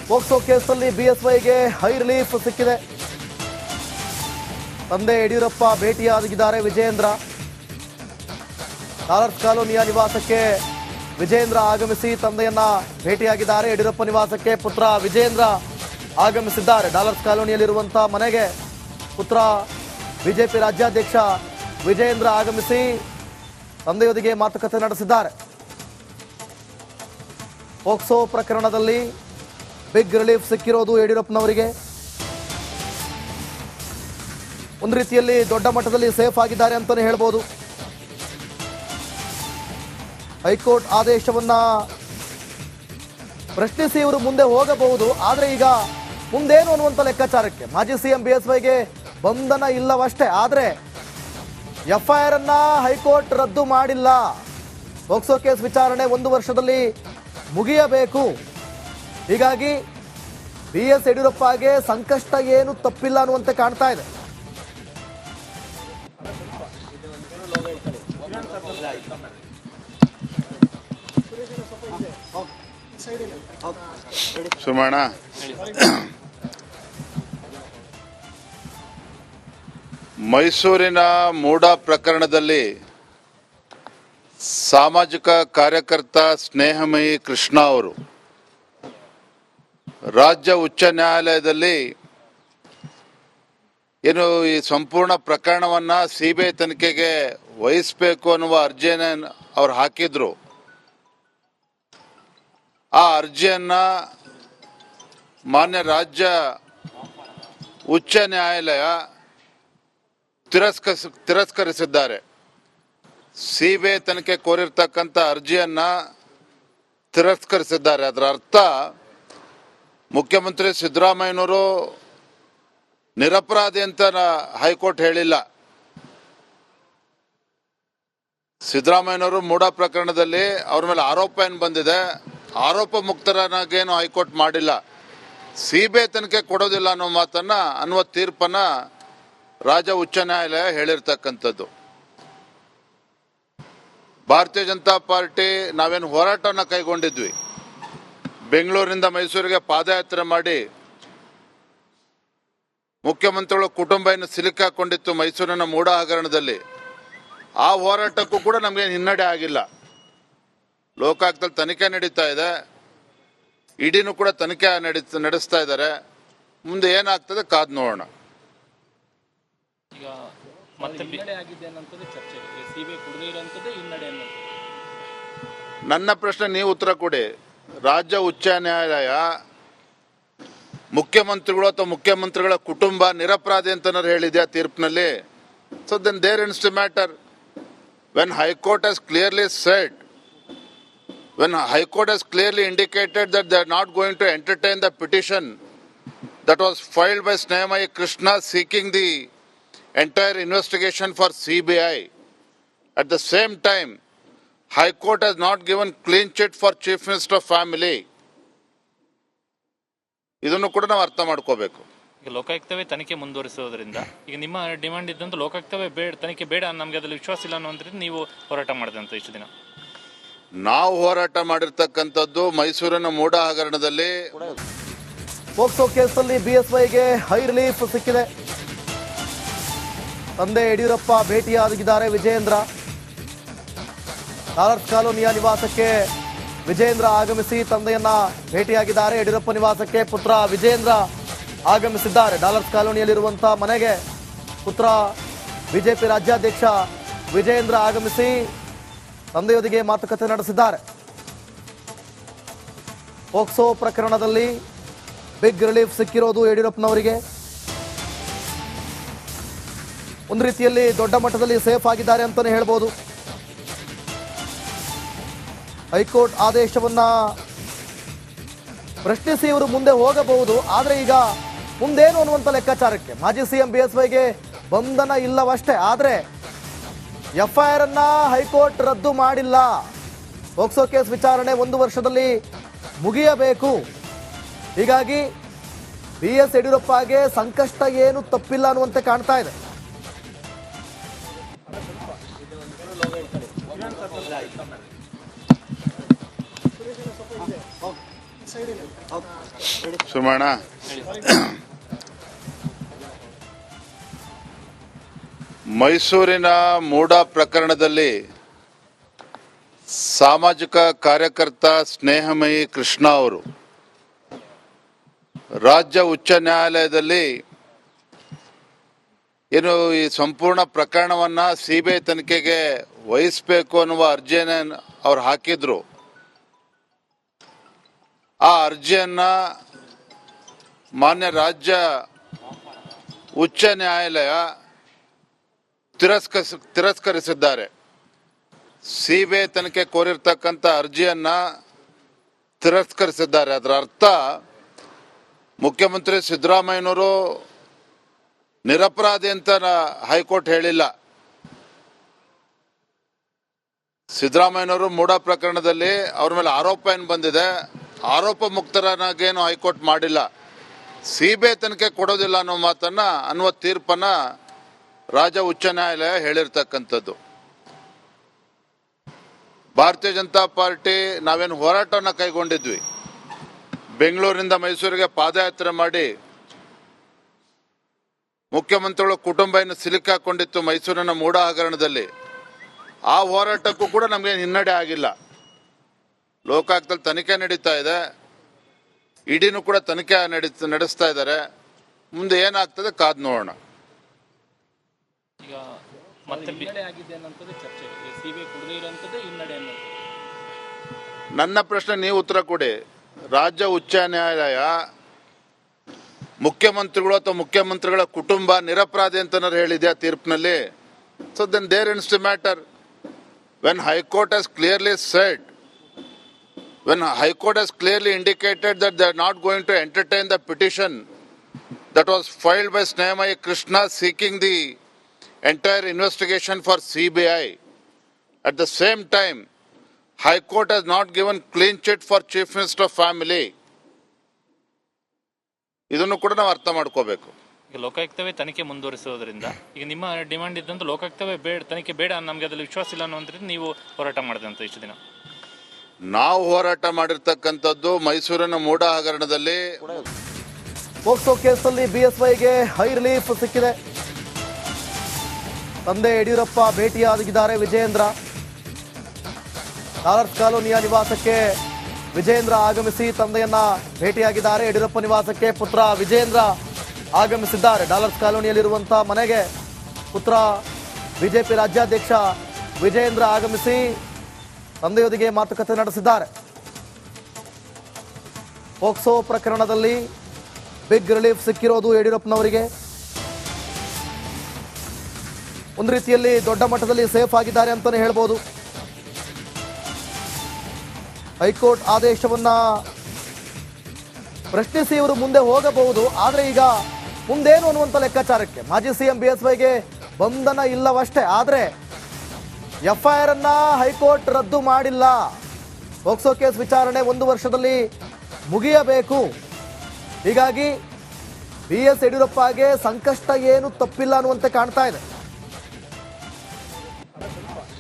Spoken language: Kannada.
ಪೋಕ್ಸೋ ಕೇಸಲ್ಲಿ ಬಿಎಸ್ವೈಗೆ ಹೈ ರಿಲೀಫ್ ಸಿಕ್ಕಿದೆ. ತಂದೆ ಯಡಿಯೂರಪ್ಪ ಭೇಟಿಯಾಗಿದ್ದಾರೆ ವಿಜಯೇಂದ್ರ. ಡಾಲರ್ಸ್ ಕಾಲೋನಿಯ ನಿವಾಸಕ್ಕೆ ವಿಜಯೇಂದ್ರ ಆಗಮಿಸಿ ತಂದೆಯನ್ನ ಭೇಟಿಯಾಗಿದ್ದಾರೆ. ಯಡಿಯೂರಪ್ಪ ನಿವಾಸಕ್ಕೆ ಪುತ್ರ ವಿಜಯೇಂದ್ರ ಆಗಮಿಸಿದ್ದಾರೆ. ಡಾಲರ್ಸ್ ಕಾಲೋನಿಯಲ್ಲಿರುವಂತಹ ಮನೆಗೆ ಪುತ್ರ ಬಿಜೆಪಿ ರಾಜ್ಯಾಧ್ಯಕ್ಷ ವಿಜಯೇಂದ್ರ ಆಗಮಿಸಿ ತಂದೆಯೊಂದಿಗೆ ಮಾತುಕತೆ ನಡೆಸಿದ್ದಾರೆ. ಪೋಕ್ಸೋ ಪ್ರಕರಣದಲ್ಲಿ ಬಿಗ್ ರಿಲೀಫ್ ಸಿಕ್ಕಿರೋದು ಯಡಿಯೂರಪ್ಪನವರಿಗೆ. ಒಂದು ರೀತಿಯಲ್ಲಿ ದೊಡ್ಡ ಮಟ್ಟದಲ್ಲಿ ಸೇಫ್ ಆಗಿದ್ದಾರೆ ಅಂತಾನೆ ಹೇಳ್ಬೋದು. ಹೈಕೋರ್ಟ್ ಆದೇಶವನ್ನ ಪ್ರಶ್ನಿಸಿ ಇವರು ಮುಂದೆ ಹೋಗಬಹುದು. ಆದರೆ ಈಗ ಮುಂದೇನು ಅನ್ನುವಂಥ ಲೆಕ್ಕಾಚಾರಕ್ಕೆ ಮಾಜಿ ಸಿಎಂ ಬಿಎಸ್ವೈಗೆ ಬಂಧನ ಇಲ್ಲವಷ್ಟೇ. ಆದರೆ ಎಫ್ಐಆರ್ ಅನ್ನ ಹೈಕೋರ್ಟ್ ರದ್ದು ಮಾಡಿಲ್ಲ. ಪೋಕ್ಸೋ ಕೇಸ್ ವಿಚಾರಣೆ 1 ವರ್ಷದಲ್ಲಿ ಮುಗಿಯಬೇಕು. ಹೀಗಾಗಿ ಬಿಎಸ್ ಯಡಿಯೂರಪ್ಪಗೆ ಸಂಕಷ್ಟ ಏನು ತಪ್ಪಿಲ್ಲ ಅನ್ನುವಂತೆ ಕಾಣ್ತಾ ಇದೆ. ಸುಮಣ್ಣ, ಮೈಸೂರಿನ ಮೂಡಾ ಪ್ರಕರಣದಲ್ಲಿ ಸಾಮಾಜಿಕ ಕಾರ್ಯಕರ್ತ ಸ್ನೇಹಮಯಿ ಕೃಷ್ಣ ಅವರು ರಾಜ್ಯ ಉಚ್ಚ ನ್ಯಾಯಾಲಯದಲ್ಲಿ ಏನು ಈ ಸಂಪೂರ್ಣ ಪ್ರಕರಣವನ್ನ ಸಿಬಿಐ ತನಿಖೆಗೆ ವಹಿಸಬೇಕು ಅನ್ನುವ ಅರ್ಜಿಯನ್ನು ಅವ್ರು ಹಾಕಿದ್ರು. ಆ ಅರ್ಜಿಯನ್ನ ಮಾನ್ಯ ರಾಜ್ಯ ಉಚ್ಚ ನ್ಯಾಯಾಲಯ ತಿರಸ್ಕರಿಸಿದ್ದಾರೆ. ಸಿಬಿಐ ತನಿಖೆ ಕೋರಿರ್ತಕ್ಕಂಥ ಅರ್ಜಿಯನ್ನ ತಿರಸ್ಕರಿಸಿದ್ದಾರೆ. ಅದರ ಅರ್ಥ ಮುಖ್ಯಮಂತ್ರಿ ಸಿದ್ದರಾಮಯ್ಯನವರು ನಿರಪರಾಧಿ ಅಂತ ಹೈಕೋರ್ಟ್ ಹೇಳಿಲ್ಲ. ಸಿದ್ದರಾಮಯ್ಯನವರು ಮೂಡಾ ಪ್ರಕರಣದಲ್ಲಿ ಅವ್ರ ಮೇಲೆ ಆರೋಪ ಏನು ಬಂದಿದೆ, ಆರೋಪ ಮುಕ್ತರನ್ನಾಗೇನು ಹೈಕೋರ್ಟ್ ಮಾಡಿಲ್ಲ. ಸಿಬಿಐ ತನಿಖೆ ಕೊಡೋದಿಲ್ಲ ಅನ್ನುವ ತೀರ್ಪನ್ನ ರಾಜ್ಯ ಉಚ್ಚ ನ್ಯಾಯಾಲಯ ಹೇಳಿರ್ತಕ್ಕಂಥದ್ದು. ಭಾರತೀಯ ಜನತಾ ಪಾರ್ಟಿ ನಾವೇನು ಹೋರಾಟವನ್ನು ಕೈಗೊಂಡಿದ್ವಿ, ಬೆಂಗಳೂರಿನಿಂದ ಮೈಸೂರಿಗೆ ಪಾದಯಾತ್ರೆ ಮಾಡಿ ಮುಖ್ಯಮಂತ್ರಿಗಳ ಕುಟುಂಬ ಏನು ಸಿಲುಕಾಕೊಂಡಿತ್ತು ಮೈಸೂರಿನ ಮೂಡಾ ಹಗರಣದಲ್ಲಿ, ಆ ಹೋರಾಟಕ್ಕೂ ಕೂಡ ನಮಗೆ ಹಿನ್ನಡೆ ಆಗಿಲ್ಲ. ಲೋಕಾಯುಕ್ತದಲ್ಲಿ ತನಿಖೆ ನಡೀತಾ ಇದೆ, ಇಡಿನೂ ಕೂಡ ತನಿಖೆ ನಡೆಸ್ತಾ ಇದ್ದಾರೆ. ಮುಂದೆ ಏನಾಗ್ತದೆ ಕಾದ್ ನೋಡೋಣ. ಈಗ ಮತ್ತೆ ಚರ್ಚೆ ನನ್ನ ಪ್ರಶ್ನೆ ನೀವು ಉತ್ತರ ಕೊಡಿ. ರಾಜ್ಯ ಉಚ್ಚ ನ್ಯಾಯಾಲಯ ಮುಖ್ಯಮಂತ್ರಿಗಳು ಅಥವಾ ಮುಖ್ಯಮಂತ್ರಿಗಳ ಕುಟುಂಬ ನಿರಪರಾಧಿ ಅಂತ ಹೇಳಿದ್ಯಾ ತೀರ್ಪಿನಲ್ಲಿ? So then there ends the matter. When high court has clearly said, when High Court has clearly indicated that they are not going to entertain the petition that was filed by Snehamayi Krishna seeking the entire investigation for CBI. At the same time, High Court has not given clean chit for Chief Minister family. ಇದನ್ನು ಕೂಡ ನಾವು ಅರ್ಥ ಮಾಡ್ಕೋಬೇಕು. ಈಗ ಲೋಕಾಯುಕ್ತವೇ ತನಿಖೆ ಮುಂದುವರಿಸೋದ್ರಿಂದ ಈಗ ನಿಮ್ಮ ಡಿಮಾಂಡ್ ಇದ್ದಂತ ಲೋಕಾಯುಕ್ತವೇ ತನಿಖೆ ಬೇಡ, ನಮಗೆ ಅದರಲ್ಲಿ ವಿಶ್ವಾಸ ಇಲ್ಲ ಅನ್ನೋದ್ರಿಂದ ನೀವು ಹೋರಾಟ ಮಾಡಿದಂತ ಇಷ್ಟು ದಿನ. ನಾವು ಹೋರಾಟ ಮಾಡಿರ್ತಕ್ಕಂಥದ್ದು ಮೈಸೂರಿನ ಮೂಡಾ ಹಗರಣದಲ್ಲಿ. ಪೋಕ್ಸೋ ಕೇಸಲ್ಲಿ ಬಿಎಸ್ವೈಗೆ ಹೈ ರಿಲೀಫ್ ಸಿಕ್ಕಿದೆ. ತಂದೆ ಯಡಿಯೂರಪ್ಪ ಭೇಟಿಯಾಗಿದ್ದಾರೆ ವಿಜಯೇಂದ್ರ. ಡಾಲರ್ಸ್ ಕಾಲೋನಿಯ ನಿವಾಸಕ್ಕೆ ವಿಜಯೇಂದ್ರ ಆಗಮಿಸಿ ತಂದೆಯನ್ನ ಭೇಟಿಯಾಗಿದ್ದಾರೆ. ಯಡಿಯೂರಪ್ಪ ನಿವಾಸಕ್ಕೆ ಪುತ್ರ ವಿಜಯೇಂದ್ರ ಆಗಮಿಸಿದ್ದಾರೆ. ಡಾಲರ್ಸ್ ಕಾಲೋನಿಯಲ್ಲಿರುವಂತಹ ಮನೆಗೆ ಪುತ್ರ ಬಿಜೆಪಿ ರಾಜ್ಯಾಧ್ಯಕ್ಷ ವಿಜಯೇಂದ್ರ ಆಗಮಿಸಿ ತಂದೆಯೊಂದಿಗೆ ಮಾತುಕತೆ ನಡೆಸಿದ್ದಾರೆ. ಪೋಕ್ಸೋ ಪ್ರಕರಣದಲ್ಲಿ ಬಿಗ್ ರಿಲೀಫ್ ಸಿಕ್ಕಿರೋದು ಯಡಿಯೂರಪ್ಪನವರಿಗೆ. ಒಂದು ರೀತಿಯಲ್ಲಿ ದೊಡ್ಡ ಮಟ್ಟದಲ್ಲಿ ಸೇಫ್ ಆಗಿದ್ದಾರೆ ಅಂತಾನೆ ಹೇಳ್ಬೋದು. ಹೈಕೋರ್ಟ್ ಆದೇಶವನ್ನ ಪ್ರಶ್ನಿಸಿ ಇವರು ಮುಂದೆ ಹೋಗಬಹುದು. ಆದರೆ ಈಗ ಮುಂದೇನು ಅನ್ನುವಂಥ ಲೆಕ್ಕಾಚಾರಕ್ಕೆ ಮಾಜಿ ಸಿಎಂ ಬಿಎಸ್ವೈಗೆ ಬಂಧನ ಇಲ್ಲವಷ್ಟೇ. ಆದರೆ ಎಫ್ಐಆರ್ ಅನ್ನ ಹೈಕೋರ್ಟ್ ರದ್ದು ಮಾಡಿಲ್ಲ. ಪೋಕ್ಸೋ ಕೇಸ್ ವಿಚಾರಣೆ 1 ವರ್ಷದಲ್ಲಿ ಮುಗಿಯಬೇಕು. ಹೀಗಾಗಿ ಬಿಎಸ್ ಯಡಿಯೂರಪ್ಪಗೆ ಸಂಕಷ್ಟ ಏನು ತಪ್ಪಿಲ್ಲ ಅನ್ನುವಂತೆ ಕಾಣ್ತಾ ಇದೆ. ಸುಮಣ, ಮೈಸೂರಿನ ಮೂಡ ಪ್ರಕರಣದಲ್ಲಿ ಸಾಮಾಜಿಕ ಕಾರ್ಯಕರ್ತ ಸ್ನೇಹಮಯಿ ಕೃಷ್ಣ ಅವರು ರಾಜ್ಯ ಉಚ್ಚ ನ್ಯಾಯಾಲಯದಲ್ಲಿ ಏನು ಈ ಸಂಪೂರ್ಣ ಪ್ರಕರಣವನ್ನ ಸಿಬಿಐ ತನಿಖೆಗೆ ವಹಿಸಬೇಕು ಅನ್ನುವ ಅರ್ಜಿಯನ್ನು ಅವ್ರು ಹಾಕಿದ್ರು. ಆ ಅರ್ಜಿಯನ್ನ ಮಾನ್ಯ ರಾಜ್ಯ ಉಚ್ಚ ನ್ಯಾಯಾಲಯ ತಿರಸ್ಕರಿಸಿದ್ದಾರೆ. ಸಿಬಿಐ ತನಿಖೆ ಕೋರಿರ್ತಕ್ಕಂಥ ಅರ್ಜಿಯನ್ನ ತಿರಸ್ಕರಿಸಿದ್ದಾರೆ. ಅದರ ಅರ್ಥ ಮುಖ್ಯಮಂತ್ರಿ ಸಿದ್ದರಾಮಯ್ಯನವರು ನಿರಪರಾಧಿ ಅಂತ ಹೈಕೋರ್ಟ್ ಹೇಳಿಲ್ಲ. ಸಿದ್ದರಾಮಯ್ಯನವರು ಮೂಡ ಪ್ರಕರಣದಲ್ಲಿ ಅವ್ರ ಮೇಲೆ ಆರೋಪ ಏನು ಬಂದಿದೆ, ಆರೋಪ ಮುಕ್ತರನ್ನಾಗೇನು ಹೈಕೋರ್ಟ್ ಮಾಡಿಲ್ಲ. ಸಿಬಿಐ ತನಿಖೆ ಕೊಡೋದಿಲ್ಲ ಅನ್ನುವ ತೀರ್ಪನ್ನ ರಾಜ್ಯ ಉಚ್ಚ ನ್ಯಾಯಾಲಯ ಹೇಳಿರ್ತಕ್ಕಂಥದ್ದು. ಭಾರತೀಯ ಜನತಾ ಪಾರ್ಟಿ ನಾವೇನು ಹೋರಾಟವನ್ನು ಕೈಗೊಂಡಿದ್ವಿ, ಬೆಂಗಳೂರಿನಿಂದ ಮೈಸೂರಿಗೆ ಪಾದಯಾತ್ರೆ ಮಾಡಿ ಮುಖ್ಯಮಂತ್ರಿಗಳ ಕುಟುಂಬ ಏನು ಸಿಲುಕಾಕೊಂಡಿತ್ತು ಮೈಸೂರಿನ ಮೂಡ ಹಗರಣದಲ್ಲಿ, ಆ ಹೋರಾಟಕ್ಕೂ ಕೂಡ ನಮಗೆ ಹಿನ್ನಡೆ ಆಗಿಲ್ಲ. ಲೋಕಾಯುಕ್ತದಲ್ಲಿ ತನಿಖೆ ನಡೀತಾ ಇದೆ, ಇಡಿನೂ ಕೂಡ ತನಿಖೆ ನಡೆಸ್ತಾ ಇದ್ದಾರೆ. ಮುಂದೆ ಏನಾಗ್ತದೆ ಕಾದ್ ನೋಡೋಣ. ಈಗ ಮತ್ತೆ ಚರ್ಚೆ ಸಿಬಿಐ ಕೊಡದೇ ಇರುವಂತದ್ದು ಹಿನ್ನಡೆ ಅನ್ನೋದು. ನನ್ನ ಪ್ರಶ್ನೆ ನೀವು ಉತ್ತರ ಕೊಡಿ. ರಾಜ್ಯ ಉಚ್ಚ ನ್ಯಾಯಾಲಯ ಮುಖ್ಯಮಂತ್ರಿಗಳು ಅಥವಾ ಮುಖ್ಯಮಂತ್ರಿಗಳ ಕುಟುಂಬ ನಿರಪರಾಧಿ ಅಂತ ಹೇಳಿದೆ ಆ ತೀರ್ಪಿನಲ್ಲಿ. So then there ends the matter. When high court has clearly said, when High Court has clearly indicated that they are not going to entertain the petition that was filed by Snehamayi Krishna seeking the entire investigation for CBI. At the same time, High Court has not given clean chit for Chief Minister family. ಇದನ್ನು ಕೂಡ ನಾವು ಅರ್ಥ ಮಾಡ್ಕೋಬೇಕು. ಈಗ ಲೋಕಾಯುಕ್ತವೇ ತನಿಖೆ ಮುಂದುವರಿಸೋದ್ರಿಂದ ಈಗ ನಿಮ್ಮ ಡಿಮಾಂಡ್ ಇದ್ದಂತ ಲೋಕಾಯುಕ್ತವೇ ತನಿಖೆ ಬೇಡ, ನಮಗೆ ಅದರಲ್ಲಿ ವಿಶ್ವಾಸ ಇಲ್ಲ ಅನ್ನೋದ್ರಿಂದ ನೀವು ಹೋರಾಟ ಮಾಡಿದೆ ಅಂತ ಇಷ್ಟು ದಿನ. ನಾವು ಹೋರಾಟ ಮಾಡಿರ್ತಕ್ಕಂಥದ್ದು ಮೈಸೂರಿನ ಮೂಡ ಹಗರಣದಲ್ಲಿ. ಪೋಕ್ಸೋ ಕೇಸಲ್ಲಿ ಬಿಎಸ್ವೈಗೆ ಹೈ ರಿಲೀಫ್ ಸಿಕ್ಕಿದೆ. ತಂದೆ ಯಡಿಯೂರಪ್ಪ ಭೇಟಿಯಾಗಿದ್ದಾರೆ ವಿಜಯೇಂದ್ರ. ಡಾಲರ್ಸ್ ಕಾಲೋನಿಯ ನಿವಾಸಕ್ಕೆ ವಿಜಯೇಂದ್ರ ಆಗಮಿಸಿ ತಂದೆಯನ್ನ ಭೇಟಿಯಾಗಿದ್ದಾರೆ. ಯಡಿಯೂರಪ್ಪ ನಿವಾಸಕ್ಕೆ ಪುತ್ರ ವಿಜಯೇಂದ್ರ ಆಗಮಿಸಿದ್ದಾರೆ. ಡಾಲರ್ಸ್ ಕಾಲೋನಿಯಲ್ಲಿರುವಂತಹ ಮನೆಗೆ ಪುತ್ರ ಬಿಜೆಪಿ ರಾಜ್ಯಾಧ್ಯಕ್ಷ ವಿಜಯೇಂದ್ರ ಆಗಮಿಸಿ ತಂದೆಯೊಂದಿಗೆ ಮಾತುಕತೆ ನಡೆಸಿದ್ದಾರೆ. ಪೋಕ್ಸೋ ಪ್ರಕರಣದಲ್ಲಿ ಬಿಗ್ ರಿಲೀಫ್ ಸಿಕ್ಕಿರೋದು ಯಡಿಯೂರಪ್ಪನವರಿಗೆ. ಒಂದು ರೀತಿಯಲ್ಲಿ ದೊಡ್ಡ ಮಟ್ಟದಲ್ಲಿ ಸೇಫ್ ಆಗಿದ್ದಾರೆ ಅಂತಾನೆ ಹೇಳ್ಬೋದು. ಹೈಕೋರ್ಟ್ ಆದೇಶವನ್ನ ಪ್ರಶ್ನಿಸಿ ಇವರು ಮುಂದೆ ಹೋಗಬಹುದು. ಆದರೆ ಈಗ ಮುಂದೇನು ಅನ್ನುವಂಥ ಲೆಕ್ಕಾಚಾರಕ್ಕೆ ಮಾಜಿ ಸಿಎಂ ಬಿಎಸ್ವೈಗೆ ಬಂಧನ ಇಲ್ಲವಷ್ಟೇ, ಆದರೆ ಎಫ್ಐಆರ್ ಅನ್ನ ಹೈಕೋರ್ಟ್ ರದ್ದು ಮಾಡಿಲ್ಲ. ಪೋಕ್ಸೋ ಕೇಸ್ ವಿಚಾರಣೆ 1 ವರ್ಷದಲ್ಲಿ ಮುಗಿಯಬೇಕು. ಹೀಗಾಗಿ BS ಯಡಿಯೂರಪ್ಪಗೆ ಸಂಕಷ್ಟ ಏನು ತಪ್ಪಿಲ್ಲ ಅನ್ನುವಂತೆ ಕಾಣ್ತಾ ಇದೆ.